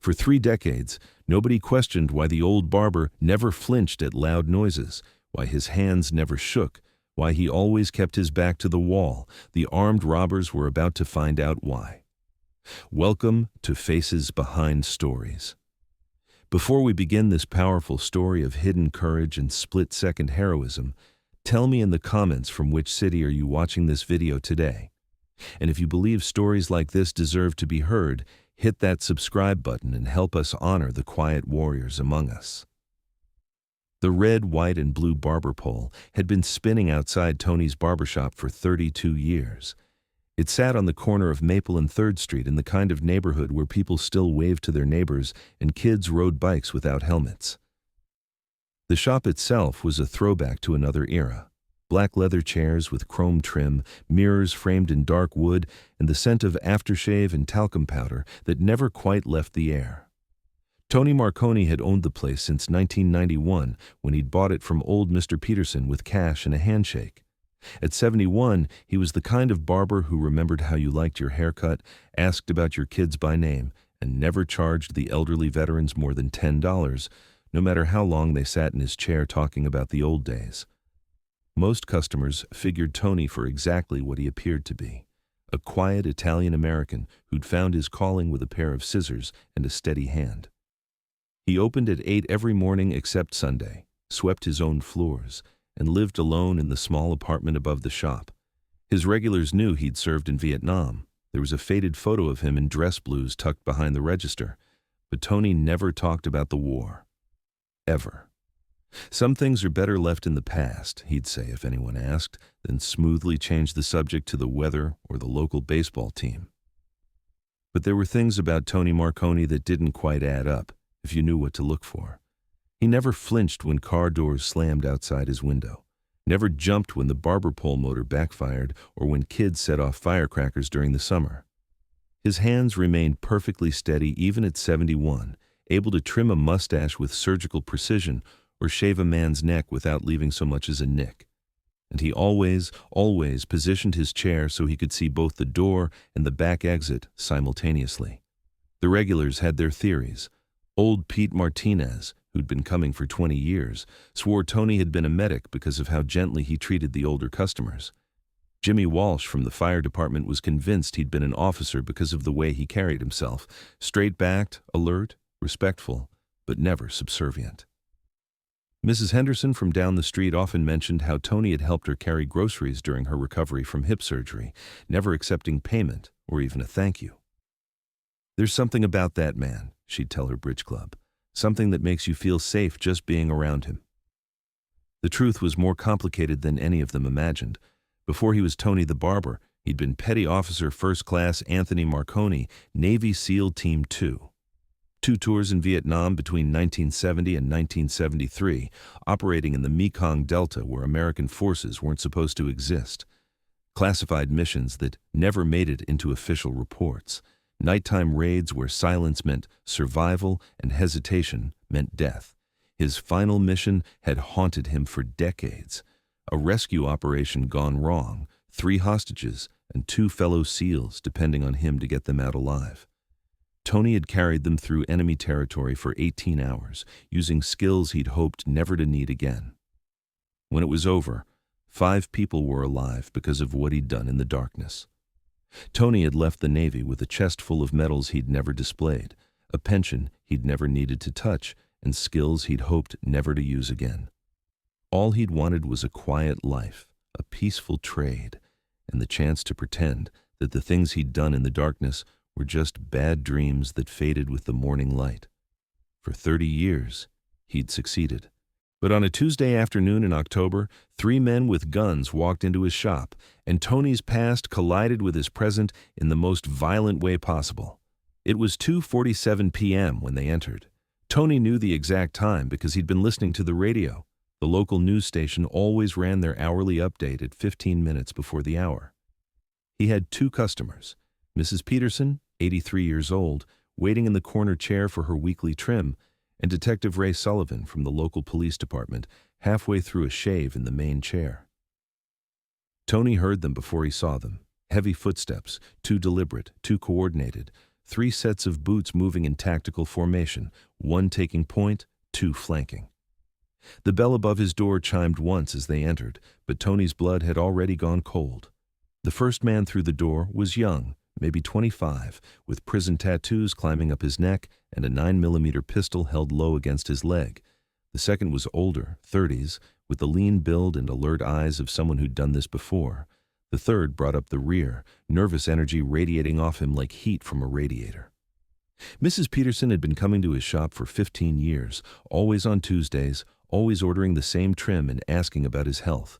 For 3 decades, nobody questioned why the old barber never flinched at loud noises, why his hands never shook, why he always kept his back to the wall. The armed robbers were about to find out why. Welcome to Faces Behind Stories. Before we begin this powerful story of hidden courage and split-second heroism, tell me in the comments from which city are you watching this video today. And if you believe stories like this deserve to be heard, hit that subscribe button and help us honor the quiet warriors among us. The red, white, and blue barber pole had been spinning outside Tony's barbershop for 32 years. It sat on the corner of Maple and 3rd Street in the kind of neighborhood where people still waved to their neighbors and kids rode bikes without helmets. The shop itself was a throwback to another era. Black leather chairs with chrome trim, mirrors framed in dark wood, and the scent of aftershave and talcum powder that never quite left the air. Tony Marconi had owned the place since 1991 when he'd bought it from old Mr. Peterson with cash and a handshake. At 71, he was the kind of barber who remembered how you liked your haircut, asked about your kids by name, and never charged the elderly veterans more than $10, no matter how long they sat in his chair talking about the old days. Most customers figured Tony for exactly what he appeared to be, a quiet Italian-American who'd found his calling with a pair of scissors and a steady hand. He opened at 8 every morning except Sunday, swept his own floors, and lived alone in the small apartment above the shop. His regulars knew he'd served in Vietnam. There was a faded photo of him in dress blues tucked behind the register, but Tony never talked about the war. Ever. Some things are better left in the past, he'd say if anyone asked, then smoothly change the subject to the weather or the local baseball team. But there were things about Tony Marconi that didn't quite add up, if you knew what to look for. He never flinched when car doors slammed outside his window, never jumped when the barber pole motor backfired or when kids set off firecrackers during the summer. His hands remained perfectly steady even at 71, able to trim a mustache with surgical precision or shave a man's neck without leaving so much as a nick. And he always positioned his chair so he could see both the door and the back exit simultaneously. The regulars had their theories. Old Pete Martinez, who'd been coming for 20 years, swore Tony had been a medic because of how gently he treated the older customers. Jimmy Walsh from the fire department was convinced he'd been an officer because of the way he carried himself, straight-backed, alert, respectful, but never subservient. Mrs. Henderson from down the street often mentioned how Tony had helped her carry groceries during her recovery from hip surgery, never accepting payment or even a thank you. "There's something about that man," she'd tell her bridge club, "something that makes you feel safe just being around him." The truth was more complicated than any of them imagined. Before he was Tony the Barber, he'd been Petty Officer First Class Anthony Marconi, Navy SEAL Team 2. 2 tours in Vietnam between 1970 and 1973, operating in the Mekong Delta where American forces weren't supposed to exist. Classified missions that never made it into official reports. Nighttime raids where silence meant survival and hesitation meant death. His final mission had haunted him for decades. A rescue operation gone wrong, 3 hostages and 2 fellow SEALs depending on him to get them out alive. Tony had carried them through enemy territory for 18 hours, using skills he'd hoped never to need again. When it was over, 5 people were alive because of what he'd done in the darkness. Tony had left the Navy with a chest full of medals he'd never displayed, a pension he'd never needed to touch, and skills he'd hoped never to use again. All he'd wanted was a quiet life, a peaceful trade, and the chance to pretend that the things he'd done in the darkness were just bad dreams that faded with the morning light. For 30 years, he'd succeeded. But on a Tuesday afternoon in October, 3 men with guns walked into his shop, and Tony's past collided with his present in the most violent way possible. It was 2:47 p.m. when they entered. Tony knew the exact time because he'd been listening to the radio. The local news station always ran their hourly update at 15 minutes before the hour. He had 2 customers, Mrs. Peterson, 83 years old, waiting in the corner chair for her weekly trim, and Detective Ray Sullivan from the local police department, halfway through a shave in the main chair. Tony heard them before he saw them. Heavy footsteps, too deliberate, too coordinated, 3 sets of boots moving in tactical formation, 1 taking point, 2 flanking. The bell above his door chimed once as they entered, but Tony's blood had already gone cold. The first man through the door was young, maybe 25, with prison tattoos climbing up his neck and a 9mm pistol held low against his leg. The second was older, 30s, with the lean build and alert eyes of someone who'd done this before. The third brought up the rear, nervous energy radiating off him like heat from a radiator. Mrs. Peterson had been coming to his shop for 15 years, always on Tuesdays, always ordering the same trim and asking about his health.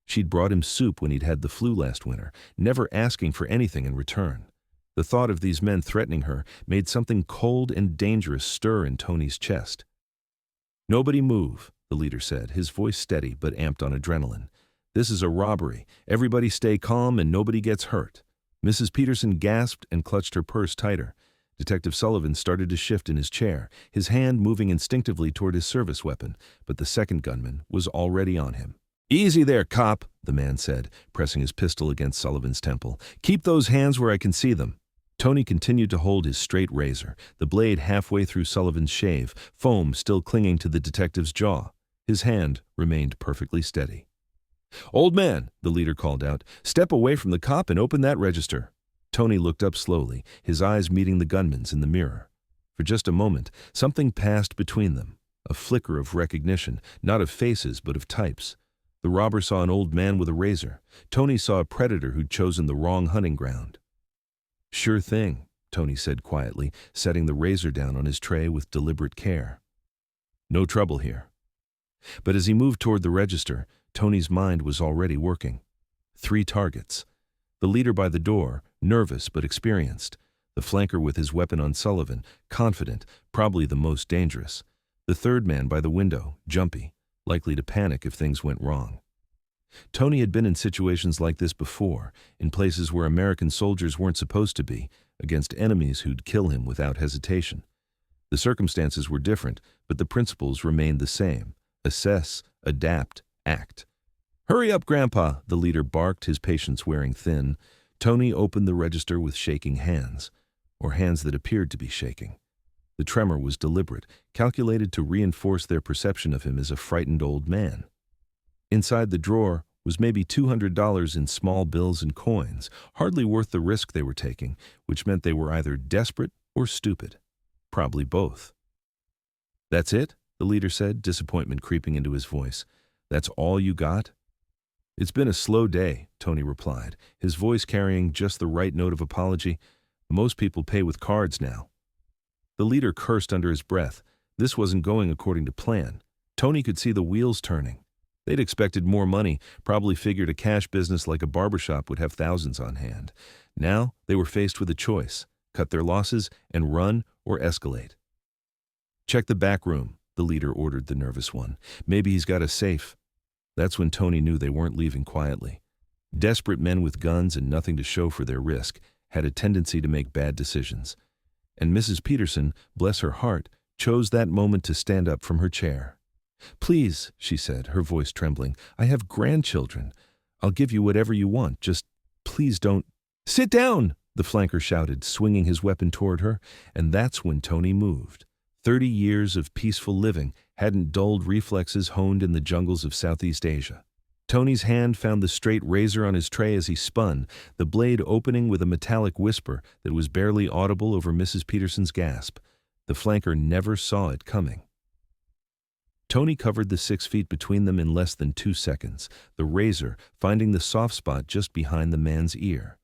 She'd brought him soup when he'd had the flu last winter, never asking for anything in return. The thought of these men threatening her made something cold and dangerous stir in Tony's chest. "Nobody move," the leader said, his voice steady but amped on adrenaline. "This is a robbery. Everybody stay calm and nobody gets hurt." Mrs. Peterson gasped and clutched her purse tighter. Detective Sullivan started to shift in his chair, his hand moving instinctively toward his service weapon, but the second gunman was already on him. "Easy there, cop," the man said, pressing his pistol against Sullivan's temple. "Keep those hands where I can see them." Tony continued to hold his straight razor, the blade halfway through Sullivan's shave, foam still clinging to the detective's jaw. His hand remained perfectly steady. "Old man," the leader called out, "step away from the cop and open that register." Tony looked up slowly, his eyes meeting the gunman's in the mirror. For just a moment, something passed between them, a flicker of recognition, not of faces but of types. The robber saw an old man with a razor. Tony saw a predator who'd chosen the wrong hunting ground. "Sure thing," Tony said quietly, setting the razor down on his tray with deliberate care. "No trouble here." But as he moved toward the register, Tony's mind was already working. 3 targets. The leader by the door, nervous but experienced. The flanker with his weapon on Sullivan, confident, probably the most dangerous. The third man by the window, jumpy, likely to panic if things went wrong. Tony had been in situations like this before, in places where American soldiers weren't supposed to be, against enemies who'd kill him without hesitation. The circumstances were different, but the principles remained the same. Assess, adapt, act. "Hurry up, Grandpa," the leader barked, his patience wearing thin. Tony opened the register with shaking hands, or hands that appeared to be shaking. The tremor was deliberate, calculated to reinforce their perception of him as a frightened old man. Inside the drawer was maybe $200 in small bills and coins, hardly worth the risk they were taking, which meant they were either desperate or stupid. Probably both. "That's it?" the leader said, disappointment creeping into his voice. "That's all you got?" "It's been a slow day," Tony replied, his voice carrying just the right note of apology. "Most people pay with cards now." The leader cursed under his breath. This wasn't going according to plan. Tony could see the wheels turning. They'd expected more money, probably figured a cash business like a barbershop would have thousands on hand. Now they were faced with a choice: cut their losses and run or escalate. "Check the back room," the leader ordered the nervous one. "Maybe he's got a safe." That's when Tony knew they weren't leaving quietly. Desperate men with guns and nothing to show for their risk had a tendency to make bad decisions. And Mrs. Peterson, bless her heart, chose that moment to stand up from her chair. "Please," she said, her voice trembling, "I have grandchildren. I'll give you whatever you want. Just please don't—" "Sit down!" the flanker shouted, swinging his weapon toward her, and that's when Tony moved. 30 years of peaceful living hadn't dulled reflexes honed in the jungles of Southeast Asia. Tony's hand found the straight razor on his tray as he spun, the blade opening with a metallic whisper that was barely audible over Mrs. Peterson's gasp. The flanker never saw it coming. Tony covered the 6 feet between them in less than 2 seconds, the razor finding the soft spot just behind the man's ear.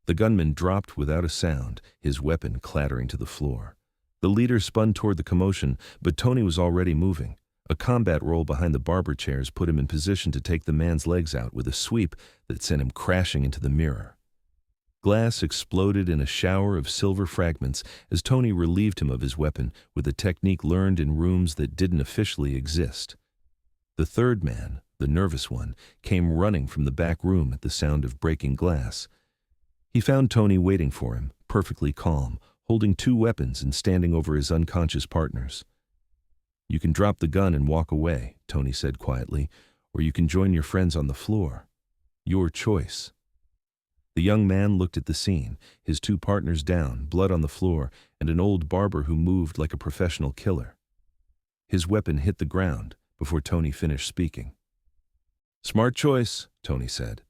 The gunman dropped without a sound, his weapon clattering to the floor. The leader spun toward the commotion, but Tony was already moving. A combat roll behind the barber chairs put him in position to take the man's legs out with a sweep that sent him crashing into the mirror. Glass exploded in a shower of silver fragments as Tony relieved him of his weapon with a technique learned in rooms that didn't officially exist. The third man, the nervous one, came running from the back room at the sound of breaking glass. He found Tony waiting for him, perfectly calm, holding 2 weapons and standing over his unconscious partners. "You can drop the gun and walk away," Tony said quietly, "or you can join your friends on the floor. Your choice." The young man looked at the scene, his two partners down, blood on the floor, and an old barber who moved like a professional killer. His weapon hit the ground before Tony finished speaking. "Smart choice," Tony said.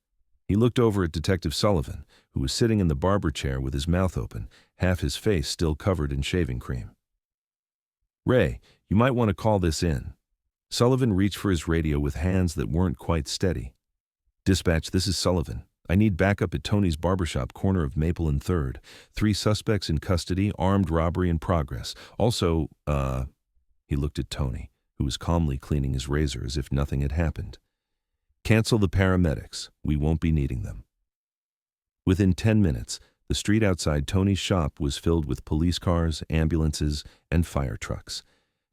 He looked over at Detective Sullivan, who was sitting in the barber chair with his mouth open, half his face still covered in shaving cream. "Ray, you might want to call this in." Sullivan reached for his radio with hands that weren't quite steady. "Dispatch, this is Sullivan. I need backup at Tony's barbershop, corner of Maple and 3rd. 3 suspects in custody, armed robbery in progress. Also, He looked at Tony, who was calmly cleaning his razor as if nothing had happened. "Cancel the paramedics. We won't be needing them." Within 10 minutes, the street outside Tony's shop was filled with police cars, ambulances, and fire trucks.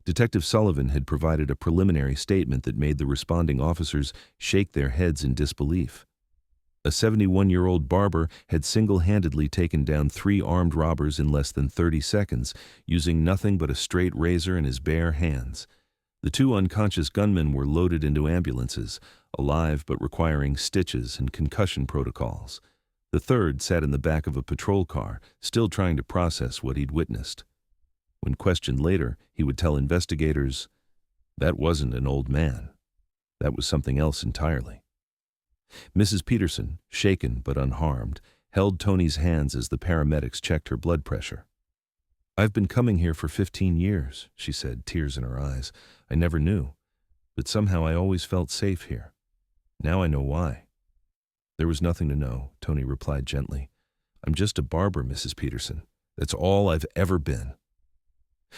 Detective Sullivan had provided a preliminary statement that made the responding officers shake their heads in disbelief. A 71-year-old barber had single-handedly taken down 3 armed robbers in less than 30 seconds, using nothing but a straight razor in his bare hands. The 2 unconscious gunmen were loaded into ambulances, alive but requiring stitches and concussion protocols. The 3rd sat in the back of a patrol car, still trying to process what he'd witnessed. When questioned later, he would tell investigators, "That wasn't an old man. That was something else entirely." Mrs. Peterson, shaken but unharmed, held Tony's hands as the paramedics checked her blood pressure. "I've been coming here for 15 years, she said, tears in her eyes. "I never knew, but somehow I always felt safe here. Now I know why." "There was nothing to know," Tony replied gently. "I'm just a barber, Mrs. Peterson. That's all I've ever been."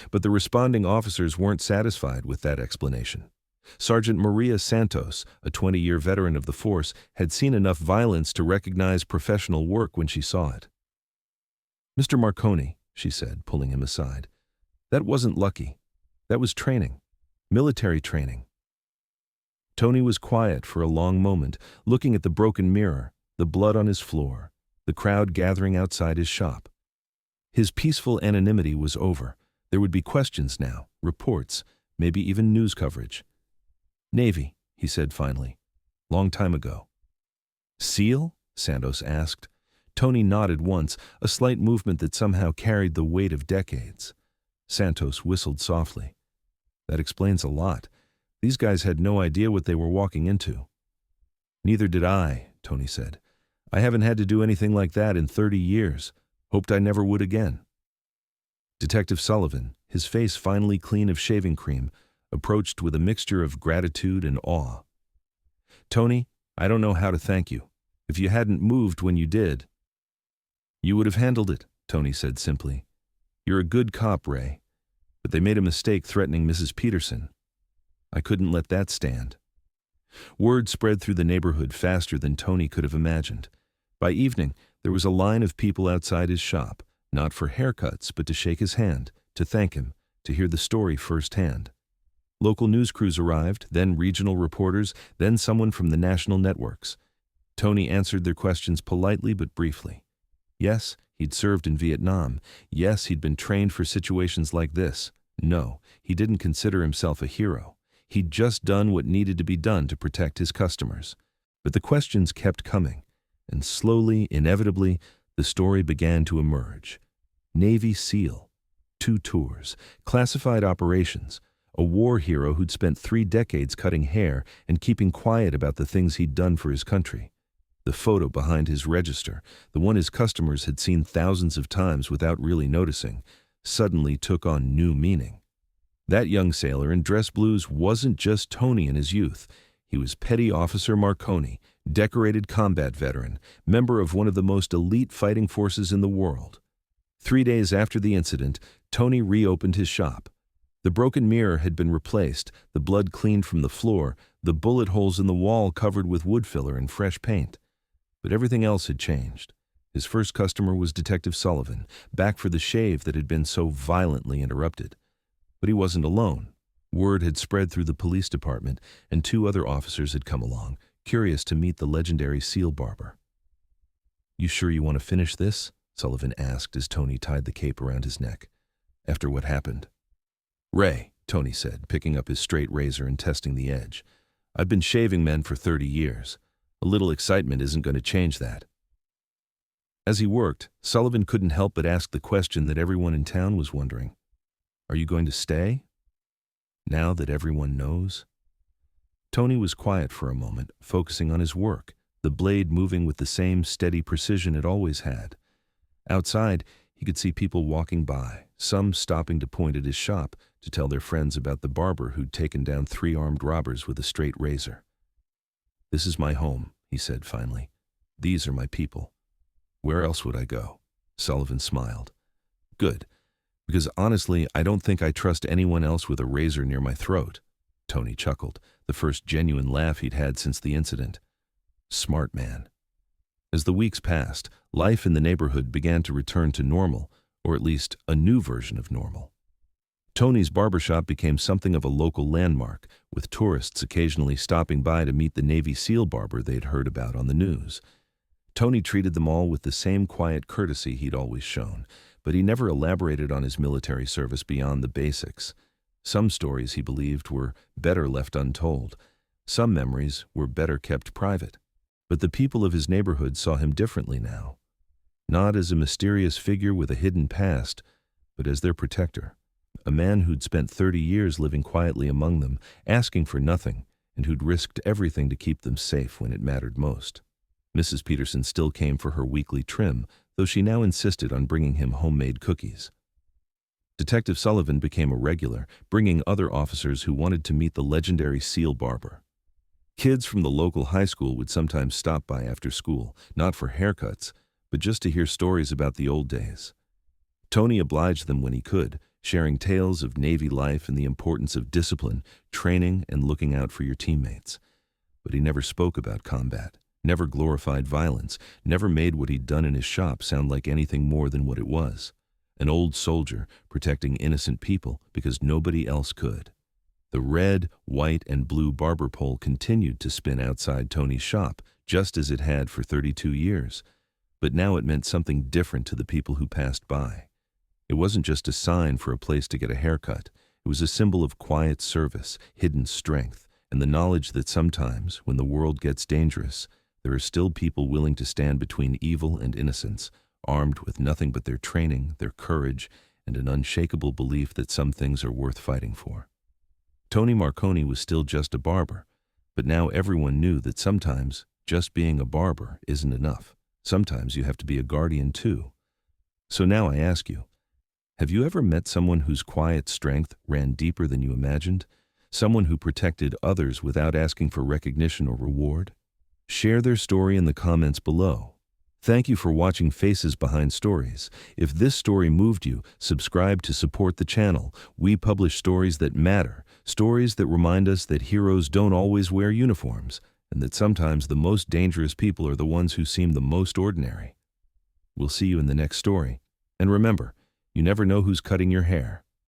But the responding officers weren't satisfied with that explanation. Sergeant Maria Santos, a 20-year veteran of the force, had seen enough violence to recognize professional work when she saw it. "Mr. Marconi," she said, pulling him aside, "that wasn't lucky. That was training. Military training." Tony was quiet for a long moment, looking at the broken mirror, the blood on his floor, the crowd gathering outside his shop. His peaceful anonymity was over. There would be questions now, reports, maybe even news coverage. "Navy," he said finally. "Long time ago." "SEAL?" Santos asked. Tony nodded once, a slight movement that somehow carried the weight of decades. Santos whistled softly. "That explains a lot. These guys had no idea what they were walking into." "Neither did I," Tony said. "I haven't had to do anything like that in 30 years. Hoped I never would again." Detective Sullivan, his face finally clean of shaving cream, approached with a mixture of gratitude and awe. "Tony, I don't know how to thank you. If you hadn't moved when you did—" "You would have handled it," Tony said simply. "You're a good cop, Ray. But they made a mistake threatening Mrs. Peterson. I couldn't let that stand." Word spread through the neighborhood faster than Tony could have imagined. By evening, there was a line of people outside his shop, not for haircuts, but to shake his hand, to thank him, to hear the story firsthand. Local news crews arrived, then regional reporters, then someone from the national networks. Tony answered their questions politely but briefly. Yes, he'd served in Vietnam. Yes, he'd been trained for situations like this. No, he didn't consider himself a hero. He'd just done what needed to be done to protect his customers. But the questions kept coming, and slowly, inevitably, the story began to emerge. Navy SEAL, 2 tours, classified operations, a war hero who'd spent 3 decades cutting hair and keeping quiet about the things he'd done for his country. The photo behind his register, the one his customers had seen thousands of times without really noticing, suddenly took on new meaning. That young sailor in dress blues wasn't just Tony in his youth. He was Petty Officer Marconi, decorated combat veteran, member of one of the most elite fighting forces in the world. 3 days after the incident, Tony reopened his shop. The broken mirror had been replaced, the blood cleaned from the floor, the bullet holes in the wall covered with wood filler and fresh paint. But everything else had changed. His first customer was Detective Sullivan, back for the shave that had been so violently interrupted. But he wasn't alone. Word had spread through the police department, and 2 other officers had come along, curious to meet the legendary SEAL barber. "You sure you want to finish this?" Sullivan asked as Tony tied the cape around his neck. "After what happened?" "Ray," Tony said, picking up his straight razor and testing the edge. "I've been shaving men for 30 years. A little excitement isn't going to change that." As he worked, Sullivan couldn't help but ask the question that everyone in town was wondering. Are you going to stay? Now that everyone knows? Tony was quiet for a moment, focusing on his work, the blade moving with the same steady precision it always had. Outside, he could see people walking by, some stopping to point at his shop to tell their friends about the barber who'd taken down 3 armed robbers with a straight razor. This is my home, he said finally. These are my people. Where else would I go? Sullivan smiled. Good, because honestly, I don't think I trust anyone else with a razor near my throat. Tony chuckled, the first genuine laugh he'd had since the incident. Smart man. As the weeks passed, life in the neighborhood began to return to normal, or at least a new version of normal. Tony's barbershop became something of a local landmark, with tourists occasionally stopping by to meet the Navy SEAL barber they'd heard about on the news. Tony treated them all with the same quiet courtesy he'd always shown, but he never elaborated on his military service beyond the basics. Some stories, he believed, were better left untold. Some memories were better kept private. But the people of his neighborhood saw him differently now. Not as a mysterious figure with a hidden past, but as their protector. A man who'd spent 30 years living quietly among them, asking for nothing, and who'd risked everything to keep them safe when it mattered most. Mrs. Peterson still came for her weekly trim, though she now insisted on bringing him homemade cookies. Detective Sullivan became a regular, bringing other officers who wanted to meet the legendary SEAL barber. Kids from the local high school would sometimes stop by after school, not for haircuts, but just to hear stories about the old days. Tony obliged them when he could, sharing tales of Navy life and the importance of discipline, training, and looking out for your teammates. But he never spoke about combat, never glorified violence, never made what he'd done in his shop sound like anything more than what it was. An old soldier protecting innocent people because nobody else could. The red, white, and blue barber pole continued to spin outside Tony's shop, just as it had for 32 years. But now it meant something different to the people who passed by. It wasn't just a sign for a place to get a haircut. It was a symbol of quiet service, hidden strength, and the knowledge that sometimes, when the world gets dangerous, there are still people willing to stand between evil and innocence, armed with nothing but their training, their courage, and an unshakable belief that some things are worth fighting for. Tony Marconi was still just a barber, but now everyone knew that sometimes just being a barber isn't enough. Sometimes you have to be a guardian too. So now I ask you, have you ever met someone whose quiet strength ran deeper than you imagined? Someone who protected others without asking for recognition or reward? Share their story in the comments below. Thank you for watching Faces Behind Stories. If this story moved you, subscribe to support the channel. We publish stories that matter, stories that remind us that heroes don't always wear uniforms, and that sometimes the most dangerous people are the ones who seem the most ordinary. We'll see you in the next story. And remember, you never know who's cutting your hair.